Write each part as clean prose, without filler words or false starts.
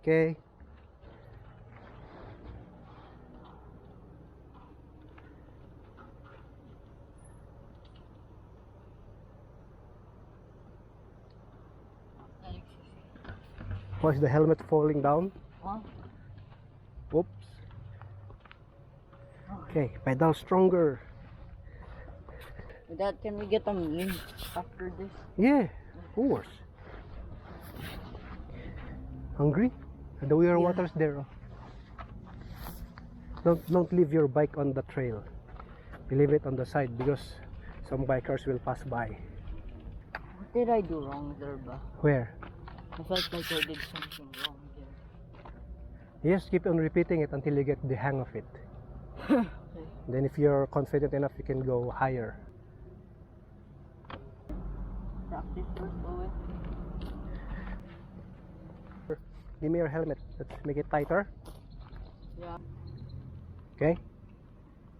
Okay. Why is the helmet falling down? Huh? Oops. Okay, pedal stronger. Dad, can we get a meal after this? Yeah, of course. Hungry? The Weir water's there. Don't leave your bike on the trail. You leave it on the side because some bikers will pass by. What did I do wrong there, ba? Where? I felt like I did something wrong there. Yes, keep on repeating it until you get the hang of it. Okay. Then if you're confident enough, you can go higher. Practice first, Owen. Give me your helmet. Let's make it tighter. Yeah. Okay?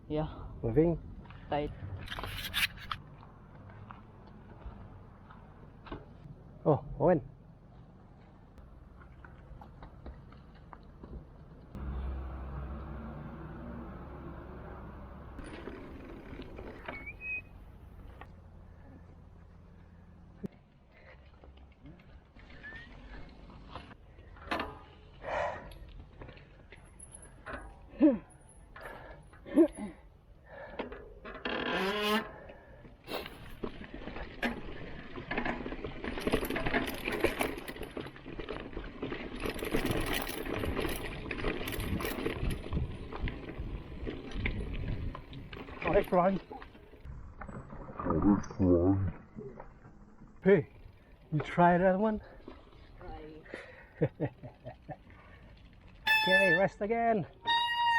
Yeah. Moving. Tight. Oh, Owen. Alright, Ron. Hey, you try that one? Try. Okay, rest again.